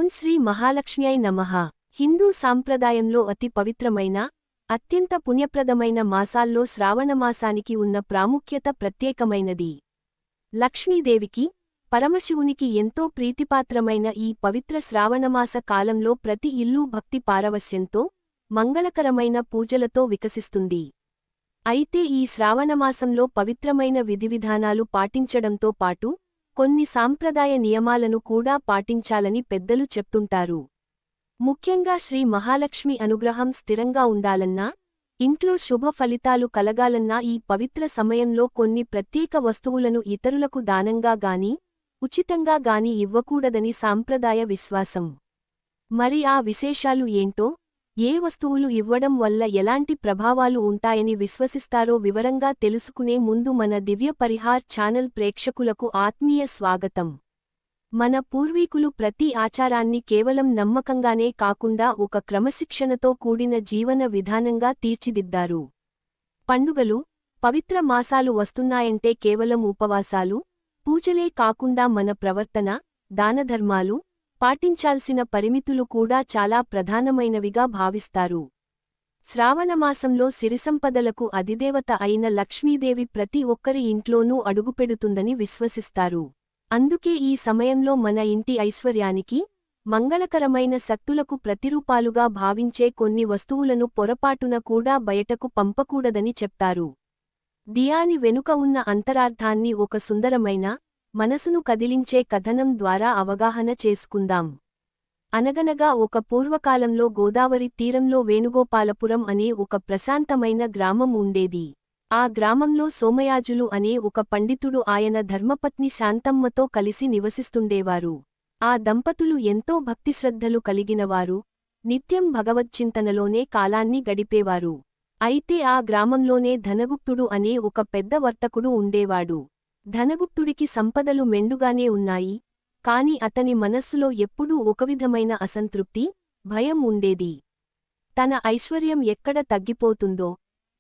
ఓం శ్రీ మహాలక్ష్మ్యై నమః. హిందూ సాంప్రదాయంలో అతి పవిత్రమైన, అత్యంత పుణ్యప్రదమైన మాసాల్లో శ్రావణమాసానికి ఉన్న ప్రాముఖ్యత ప్రత్యేకమైనది. లక్ష్మీదేవికి, పరమశివునికి ఎంతో ప్రీతిపాత్రమైన ఈ పవిత్ర శ్రావణమాస కాలంలో ప్రతి ఇల్లూ భక్తి పారవస్యంతో, మంగళకరమైన పూజలతో వికసిస్తుంది. అయితే ఈ శ్రావణమాసంలో పవిత్రమైన విధివిధానాలు పాటించడంతో పాటు, కొన్ని సాంప్రదాయ నియమాలను కూడా పాటించాలని పెద్దలు చెప్తుంటారు. ముఖ్యంగా శ్రీ మహాలక్ష్మి అనుగ్రహం స్థిరంగా ఉండాలన్నా, ఇంట్లో శుభ ఫలితాలు కలగాలన్నా ఈ పవిత్ర సమయంలో కొన్ని ప్రత్యేక వస్తువులను ఇతరులకు దానంగా గాని, ఉచితంగా గాని ఇవ్వకూడదని సాంప్రదాయ విశ్వాసం. మరి ఆ విశేషాలు ఏంటో, ఏ వస్తువులు ఇవ్వడం వల్ల ఎలాంటి ప్రభావాలు ఉంటాయని విశ్వసిస్తారో వివరంగా తెలుసుకునే ముందు మన దివ్య పరిహార్ ఛానల్ ప్రేక్షకులకు ఆత్మీయ స్వాగతం. మన పూర్వీకులు ప్రతి ఆచారాన్ని కేవలం నమ్మకంగానే కాకుండా ఒక క్రమశిక్షణతో కూడిన జీవన విధానంగా తీర్చిదిద్దారు. పండుగలు, పవిత్ర మాసాలు వస్తున్నాయంటే కేవలం ఉపవాసాలు, పూజలే కాకుండా మన ప్రవర్తన, దానధర్మాలు, పాటించాల్సిన పరిమితులు కూడా చాలా ప్రధానమైనవిగా భావిస్తారు. శ్రావణమాసంలో సిరిసంపదలకు అధిదేవత అయిన లక్ష్మీదేవి ప్రతి ఒక్కరి ఇంట్లోనూ అడుగుపెడుతుందని విశ్వసిస్తారు. అందుకే ఈ సమయంలో మన ఇంటి ఐశ్వర్యానికి, మంగళకరమైన శక్తులకు ప్రతిరూపాలుగా భావించే కొన్ని వస్తువులను పొరపాటున కూడా బయటకు పంపకూడదని చెప్తారు. దియాని వెనుక ఉన్న అంతరార్థాన్ని ఒక సుందరమైన, మనసును కదిలించే కథనం ద్వారా అవగాహన చేసుకుందాం. అనగనగా ఒక పూర్వకాలంలో గోదావరి తీరంలో వేణుగోపాలపురం అనే ఒక ప్రశాంతమైన గ్రామం ఉండేది. ఆ గ్రామంలో సోమయాజులు అనే ఒక పండితుడు ఆయన ధర్మపత్ని శాంతమ్మతో కలిసి నివసిస్తుండేవారు. ఆ దంపతులు ఎంతో భక్తిశ్రద్ధలు కలిగినవారు, నిత్యం భగవచ్చింతనలోనే కాలాన్ని గడిపేవారు. అయితే ఆ గ్రామంలోనే ధనగుప్తుడు అనే ఒక పెద్ద వర్తకుడు ఉండేవాడు. ధనగుప్తుడికి సంపదలు మెండుగానే ఉన్నాయి, కాని అతని మనస్సులో ఎప్పుడూ ఒకవిధమైన అసంతృప్తి, భయం ఉండేది. తన ఐశ్వర్యం ఎక్కడ తగ్గిపోతుందో,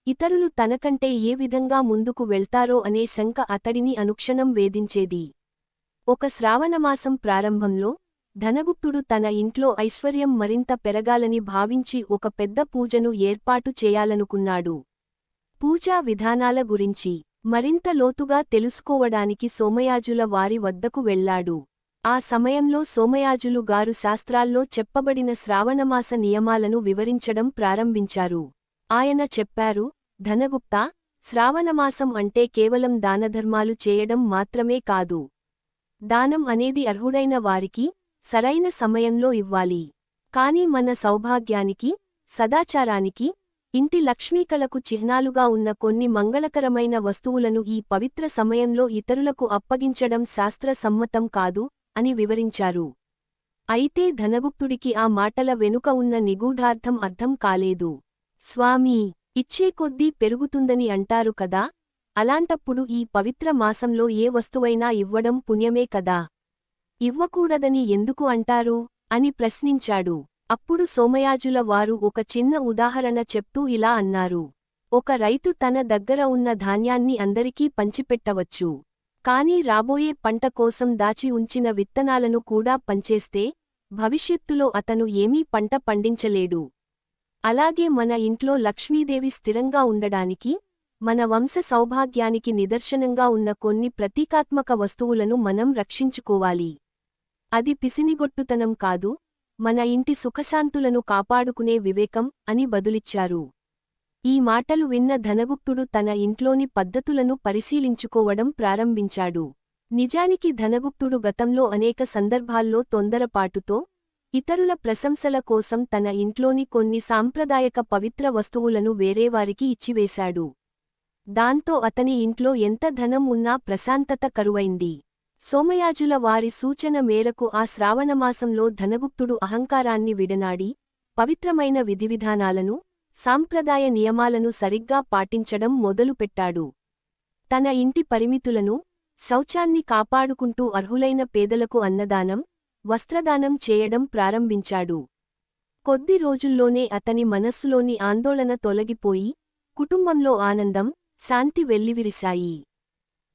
ఇతరులు తనకంటే ఏ విధంగా ముందుకు వెళ్తారో అనే శంక అతడిని అనుక్షణం వేధించేది. ఒక శ్రావణమాసం ప్రారంభంలో, ధనగుప్తుడు తన ఇంట్లో ఐశ్వర్యం మరింత పెరగాలని భావించి ఒక పెద్ద పూజను ఏర్పాటు చేయాలనుకున్నాడు. పూజా విధానాల గురించి మరింత లోతుగా తెలుసుకోవడానికి సోమయాజుల వారి వద్దకు వెళ్లాడు. ఆ సమయంలో సోమయాజులు గారు శాస్త్రాల్లో చెప్పబడిన శ్రావణమాస నియమాలను వివరించడం ప్రారంభించారు. ఆయన చెప్పారు, ధనగుప్తా, శ్రావణమాసం అంటే కేవలం దానధర్మాలు చేయడం మాత్రమే కాదు. దానం అనేది అర్హుడైన వారికి, సరైన సమయంలో ఇవ్వాలి. కాని మన సౌభాగ్యానికి, సదాచారానికి, ఇంటి లక్ష్మీకళకు చిహ్నాలుగా ఉన్న కొన్ని మంగళకరమైన వస్తువులను ఈ పవిత్ర సమయంలో ఇతరులకు అప్పగించడం శాస్త్ర సమ్మతం కాదు, అని వివరించారు. అయితే ధనగుప్తుడికి ఆ మాటల వెనుక ఉన్న నిగూఢార్థం అర్థం కాలేదు. స్వామీ, ఇచ్చే కొద్దీ పెరుగుతుందని అంటారు కదా, అలాంటప్పుడు ఈ పవిత్ర మాసంలో ఏ వస్తువైనా ఇవ్వడం పుణ్యమే కదా, ఇవ్వకూడదని ఎందుకు అంటారు, అని ప్రశ్నించాడు. అప్పుడు సోమయాజుల వారు ఒక చిన్న ఉదాహరణ చెప్తూ ఇలా అన్నారు. ఒక రైతు తన దగ్గర ఉన్న ధాన్యాన్ని అందరికీ పంచిపెట్టవచ్చు. కానీ రాబోయే పంట కోసం దాచి ఉంచిన విత్తనాలను కూడా పంచేస్తే, భవిష్యత్తులో అతను ఏమీ పంట పండించలేడు. అలాగే మన ఇంట్లో లక్ష్మీదేవి స్థిరంగా ఉండడానికి, మన వంశ సౌభాగ్యానికి నిదర్శనంగా ఉన్న కొన్ని ప్రతీకాత్మక వస్తువులను మనం రక్షించుకోవాలి. అది పిసినిగొట్టుతనం కాదు, మన ఇంటి సుఖశాంతులను కాపాడుకునే వివేకం, అని బదులిచ్చారు. ఈ మాటలు విన్న ధనగుప్తుడు తన ఇంట్లోని పద్ధతులను పరిశీలించుకోవడం ప్రారంభించాడు. నిజానికి ధనగుప్తుడు గతంలో అనేక సందర్భాల్లో తొందరపాటుతో, ఇతరుల ప్రశంసల కోసం తన ఇంట్లోని కొన్ని సాంప్రదాయక పవిత్ర వస్తువులను వేరేవారికి ఇచ్చివేశాడు. దాంతో అతని ఇంట్లో ఎంత ధనం ఉన్నా ప్రశాంతత కరువైంది. సోమయాజుల వారి సూచన మేరకు ఆ శ్రావణమాసంలో ధనగుప్తుడు అహంకారాన్ని విడనాడి, పవిత్రమైన విధివిధానాలను, సాంప్రదాయ నియమాలను సరిగ్గా పాటించడం మొదలుపెట్టాడు. తన ఇంటి పరిమితులను, శౌచాన్ని కాపాడుకుంటూ అర్హులైన పేదలకు అన్నదానం, వస్త్రదానం చేయడం ప్రారంభించాడు. కొద్ది రోజుల్లోనే అతని మనస్సులోని ఆందోళన తొలగిపోయి, కుటుంబంలో ఆనందం, శాంతి వెల్లివిరిశాయి.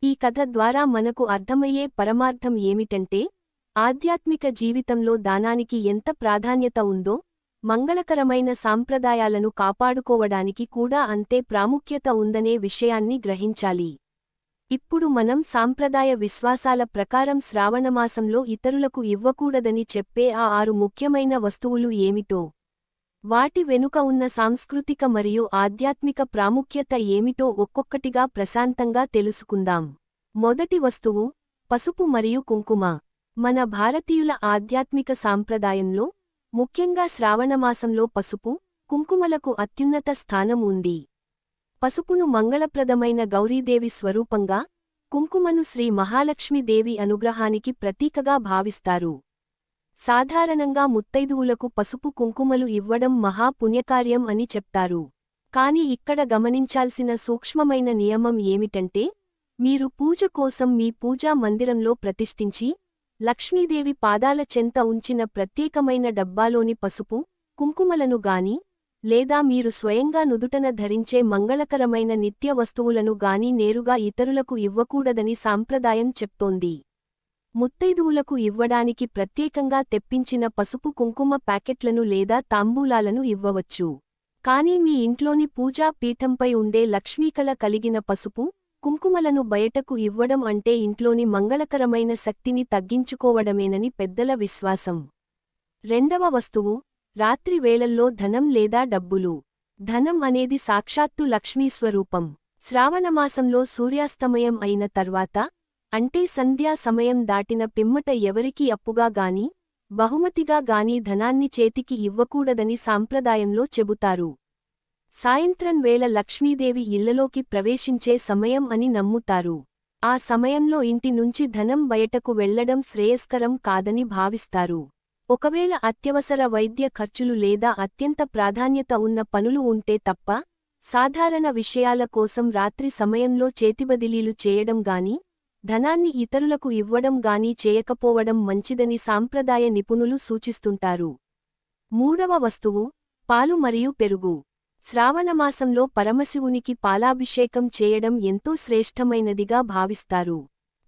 ఈ కథ ద్వారా మనకు అర్థమయ్యే పరమార్థం ఏమిటంటే, ఆధ్యాత్మిక జీవితంలో దానానికి ఎంత ప్రాధాన్యత ఉందో, మంగళకరమైన సాంప్రదాయాలను కాపాడుకోవడానికి కూడా అంతే ప్రాముఖ్యత ఉందనే విషయాన్ని గ్రహించాలి. ఇప్పుడు మనం సాంప్రదాయ విశ్వాసాల ప్రకారం శ్రావణమాసంలో ఇతరులకు ఇవ్వకూడదని చెప్పే ఆ 6 ముఖ్యమైన వస్తువులు ఏమిటో, వాటి వెనుక ఉన్న సాంస్కృతిక మరియు ఆధ్యాత్మిక ప్రాముఖ్యత ఏమిటో ఒక్కొక్కటిగా ప్రశాంతంగా తెలుసుకుందాం. మొదటి వస్తువు పసుపు మరియు కుంకుమ. మన భారతీయుల ఆధ్యాత్మిక సాంప్రదాయంలో, ముఖ్యంగా శ్రావణమాసంలో పసుపు, కుంకుమలకు అత్యున్నత స్థానం ఉంది. పసుపును మంగళప్రదమైన గౌరీదేవి స్వరూపంగా, కుంకుమను శ్రీ మహాలక్ష్మీదేవి అనుగ్రహానికి ప్రతీకగా భావిస్తారు. సాధారణంగా ముత్తైదువులకు పసుపు కుంకుమలు ఇవ్వడం మహా పుణ్యకార్యం అని చెప్తారు. కాని ఇక్కడ గమనించాల్సిన సూక్ష్మమైన నియమం ఏమిటంటే, మీరు పూజ కోసం మీ పూజా మందిరంలో ప్రతిష్ఠించి, లక్ష్మీదేవి పాదాల చెంత ఉంచిన ప్రత్యేకమైన డబ్బాలోని పసుపు, కుంకుమలను గాని, లేదా మీరు స్వయంగా నుదుటన ధరించే మంగళకరమైన నిత్య వస్తువులను గాని నేరుగా ఇతరులకు ఇవ్వకూడదని సాంప్రదాయం చెప్తోంది. ముత్తైదువులకు ఇవ్వడానికి ప్రత్యేకంగా తెప్పించిన పసుపు కుంకుమ ప్యాకెట్లను లేదా తాంబూలాలను ఇవ్వవచ్చు. కానీ మీ ఇంట్లోని పూజా పీఠంపై ఉండే లక్ష్మీకళ కలిగిన పసుపు, కుంకుమలను బయటకు ఇవ్వడం అంటే ఇంట్లోని మంగళకరమైన శక్తిని తగ్గించుకోవడమేనని పెద్దల విశ్వాసం. రెండవ వస్తువు రాత్రి వేళల్లో ధనం లేదా డబ్బులు. ధనం అనేది సాక్షాత్తు లక్ష్మీస్వరూపం. శ్రావణమాసంలో సూర్యాస్తమయం అయిన తర్వాత, అంటే సంధ్యా సమయం దాటిన పిమ్మట ఎవరికీ అప్పుగా గాని, బహుమతిగా గాని ధనాన్ని చేతికి ఇవ్వకూడదని సాంప్రదాయంలో చెబుతారు. సాయంత్రం వేళ లక్ష్మీదేవి ఇళ్లలోకి ప్రవేశించే సమయం అని నమ్ముతారు. ఆ సమయంలో ఇంటి నుంచి ధనం బయటకు వెళ్లడం శ్రేయస్కరం కాదని భావిస్తారు. ఒకవేళ అత్యవసర వైద్య ఖర్చులు లేదా అత్యంత ప్రాధాన్యత ఉన్న పనులు ఉంటే తప్ప, సాధారణ విషయాల కోసం రాత్రి సమయంలో చేతిబదిలీలు చేయడం గాని, ధనాన్ని ఇతరులకు ఇవ్వడం గాని చేయకపోవడం మంచిదని సాంప్రదాయ నిపుణులు సూచిస్తుంటారు. మూడవ వస్తువు పాలు మరియు పెరుగు. శ్రావణమాసంలో పరమశివునికి పాలాభిషేకం చేయడం ఎంతో శ్రేష్టమైనదిగా భావిస్తారు.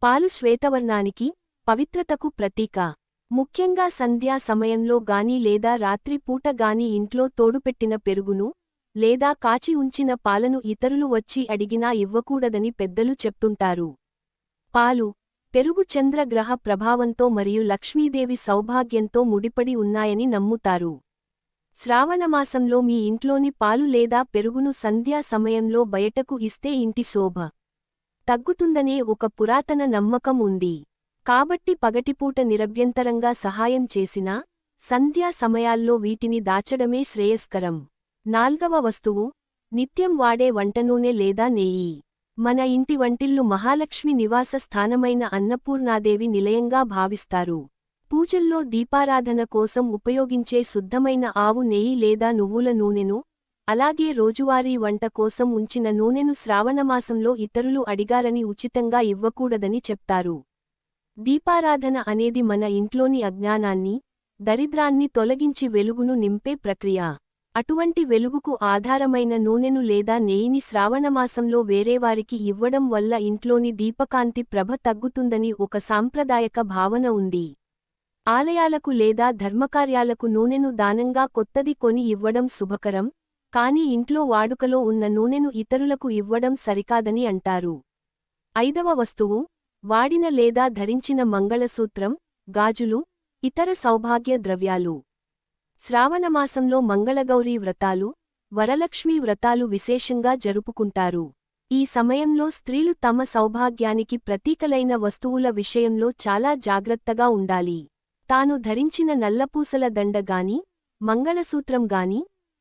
పాలు శ్వేతవర్ణానికి, పవిత్రతకు ప్రతీక. ముఖ్యంగా సంధ్యా సమయంలో గాని లేదా రాత్రి పూట గాని ఇంట్లో తోడుపెట్టిన పెరుగును, లేదా కాచి ఉంచిన పాలను ఇతరులు వచ్చి అడిగినా ఇవ్వకూడదని పెద్దలు చెప్తుంటారు. పాలు, పెరుగు చంద్రగ్రహ ప్రభావంతో మరియు లక్ష్మీదేవి సౌభాగ్యంతో ముడిపడి ఉన్నాయని నమ్ముతారు. శ్రావణమాసంలో మీ ఇంట్లోని పాలు లేదా పెరుగును సంధ్యా సమయంలో బయటకు ఇస్తే ఇంటి శోభ తగ్గుతుందనే ఒక పురాతన నమ్మకం ఉంది. కాబట్టి పగటిపూట నిరభ్యంతరంగా సహాయం చేసినా, సంధ్యా సమయాల్లో వీటిని దాచడమే శ్రేయస్కరం. నాల్గవ వస్తువు నిత్యం వాడే వంటనూనె లేదా నెయ్యి. మన ఇంటి వంటిల్లు మహాలక్ష్మి నివాస స్థానమైన అన్నపూర్ణాదేవి నిలయంగా భావిస్తారు. పూజల్లో దీపారాధన కోసం ఉపయోగించే శుద్ధమైన ఆవు నెయ్యి లేదా నువ్వుల నూనెను, అలాగే రోజువారీ వంట కోసం ఉంచిన నూనెను శ్రావణమాసంలో ఇతరులు అడిగారని ఉచితంగా ఇవ్వకూడదని చెప్తారు. దీపారాధన అనేది మన ఇంట్లోని అజ్ఞానాన్ని, దరిద్రాన్ని తొలగించి వెలుగును నింపే ప్రక్రియ. అటువంటి వెలుగుకు ఆధారమైన నూనెను లేదా నెయ్యిని శ్రావణమాసంలో వేరేవారికి ఇవ్వడం వల్ల ఇంట్లోని దీపకాంతి ప్రభ తగ్గుతుందని ఒక సాంప్రదాయక భావన ఉంది. ఆలయాలకు లేదా ధర్మకార్యాలకు నూనెను దానంగా కొత్తది కొని ఇవ్వడం శుభకరం, కానీ ఇంట్లో వాడుకలో ఉన్న నూనెను ఇతరులకు ఇవ్వడం సరికాదని అంటారు. ఐదవ వస్తువు వాడిన లేదా ధరించిన మంగళసూత్రం, గాజులు, ఇతర సౌభాగ్య ద్రవ్యాలు. శ్రావణమాసంలో మంగళగౌరీ వ్రతాలు, వరలక్ష్మీ వ్రతాలు విశేషంగా జరుపుకుంటారు. ఈ సమయంలో స్త్రీలు తమ సౌభాగ్యానికి ప్రతీకలైన వస్తువుల విషయంలో చాలా జాగ్రత్తగా ఉండాలి. తాను ధరించిన నల్లపూసల దండ గాని, మంగళసూత్రం గాని,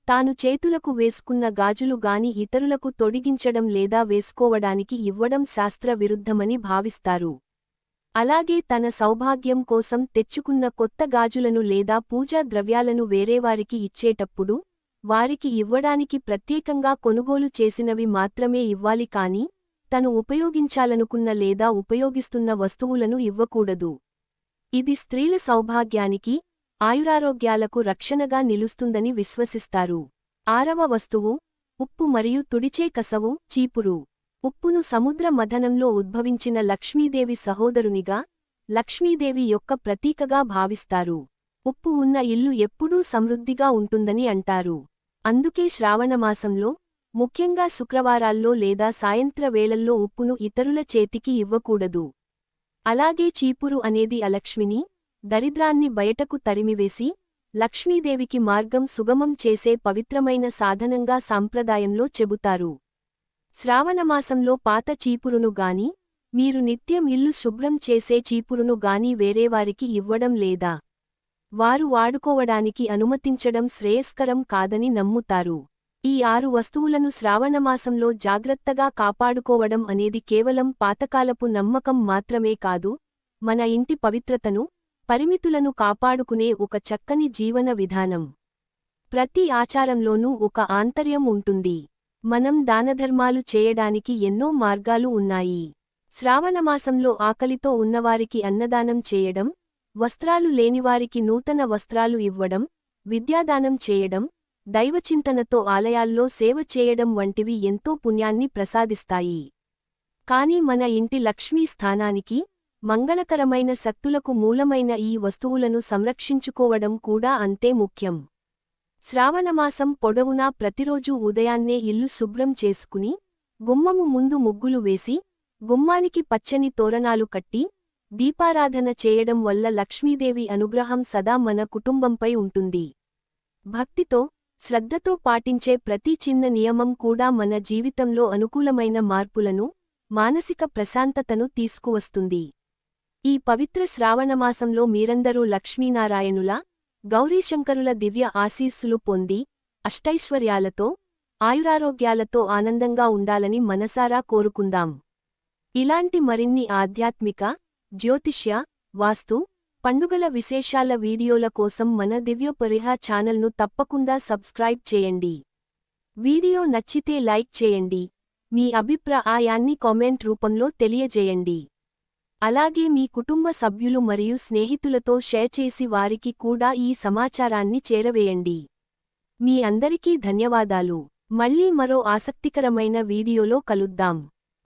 తాను చేతులకు వేసుకున్న గాజులు గాని ఇతరులకు తొడిగించడం లేదా వేసుకోవడానికి ఇవ్వడం శాస్త్ర విరుద్ధమని భావిస్తారు. అలాగే తన సౌభాగ్యం కోసం తెచ్చుకున్న కొత్త గాజులను లేదా పూజా ద్రవ్యాలను వేరేవారికి ఇచ్చేటప్పుడు, వారికి ఇవ్వడానికి ప్రత్యేకంగా కొనుగోలు చేసినవి మాత్రమే ఇవ్వాలి కాని, తను ఉపయోగించాలనుకున్న లేదా ఉపయోగిస్తున్న వస్తువులను ఇవ్వకూడదు. ఇది స్త్రీల సౌభాగ్యానికి, ఆయురారోగ్యాలకు రక్షణగా నిలుస్తుందని విశ్వసిస్తారు. ఆరవ వస్తువు ఉప్పు మరియు తుడిచే కసవు, చీపురు. ఉప్పును సముద్ర మథనంలో ఉద్భవించిన లక్ష్మీదేవి సహోదరునిగా, లక్ష్మీదేవి యొక్క ప్రతీకగా భావిస్తారు. ఉప్పు ఉన్న ఇల్లు ఎప్పుడూ సమృద్ధిగా ఉంటుందని అంటారు. అందుకే శ్రావణమాసంలో, ముఖ్యంగా శుక్రవారాల్లో లేదా సాయంత్ర వేళల్లో ఉప్పును ఇతరుల చేతికి ఇవ్వకూడదు. అలాగే చీపురు అనేది అలక్ష్మిని, దరిద్రాన్ని బయటకు తరిమివేసి, లక్ష్మీదేవికి మార్గం సుగమం చేసే పవిత్రమైన సాధనంగా సాంప్రదాయంలో చెబుతారు. శ్రావణమాసంలో పాత చీపురును గాని, మీరు నిత్యం ఇల్లు శుభ్రం చేసే చీపురును గాని వేరేవారికి ఇవ్వడం లేదా వారు వాడుకోవడానికి అనుమతించడం శ్రేయస్కరం కాదని నమ్ముతారు. ఈ 6 వస్తువులను శ్రావణమాసంలో జాగ్రత్తగా కాపాడుకోవడం అనేది కేవలం పాతకాలపు నమ్మకం మాత్రమే కాదు, మన ఇంటి పవిత్రతను, పరిమితులను కాపాడుకునే ఒక చక్కని జీవన విధానం. ప్రతి ఆచారంలోనూ ఒక ఆంతర్యం ఉంటుంది. మనం దానధర్మాలు చేయడానికి ఎన్నో మార్గాలు ఉన్నాయి. శ్రావణమాసంలో ఆకలితో ఉన్నవారికి అన్నదానం చేయడం, వస్త్రాలు లేనివారికి నూతన వస్త్రాలు ఇవ్వడం, విద్యాదానం చేయడం, దైవచింతనతో ఆలయాల్లో సేవ చేయడం వంటివి ఎంతో పుణ్యాన్ని ప్రసాదిస్తాయి. కాని మన ఇంటి లక్ష్మీ స్థానానికి, మంగళకరమైన శక్తులకు మూలమైన ఈ వస్తువులను సంరక్షించుకోవడం కూడా అంతే ముఖ్యం. శ్రావణమాసం పొడవునా ప్రతిరోజూ ఉదయాన్నే ఇల్లు శుభ్రం చేసుకుని, గుమ్మము ముందు ముగ్గులు వేసి, గుమ్మానికి పచ్చని తోరణాలు కట్టి, దీపారాధన చేయడం వల్ల లక్ష్మీదేవి అనుగ్రహం సదా మన కుటుంబంపై ఉంటుంది. భక్తితో, శ్రద్ధతో పాటించే ప్రతి చిన్న నియమం కూడా మన జీవితంలో అనుకూలమైన మార్పులను, మానసిక ప్రశాంతతను తీసుకువస్తుంది. ఈ పవిత్ర శ్రావణమాసంలో మీరందరూ లక్ష్మీనారాయణుల, గౌరీశంకరుల దివ్య ఆశీస్సులు పొంది, అష్టైశ్వర్యాలతో, ఆయురారోగ్యాలతో ఆనందంగా ఉండాలని మనసారా కోరుకుందాం. ఇలాంటి మరిన్ని ఆధ్యాత్మిక, జ్యోతిష్య, వాస్తు, పండుగల విశేషాల వీడియోల కోసం మన దివ్యపరిహ ఛానల్ను తప్పకుండా సబ్స్క్రైబ్ చేయండి. వీడియో నచ్చితే లైక్ చేయండి. మీ అభిప్రాయాన్ని కామెంట్ రూపంలో తెలియజేయండి. అలాగే మీ కుటుంబ సభ్యులు మరియు స్నేహితులతో షేర్ చేసి వారికి కూడా ఈ సమాచారాన్ని చేరవేయండి. మీ అందరికీ ధన్యవాదాలు. మళ్ళీ మరో ఆసక్తికరమైన వీడియోలో కలుద్దాం.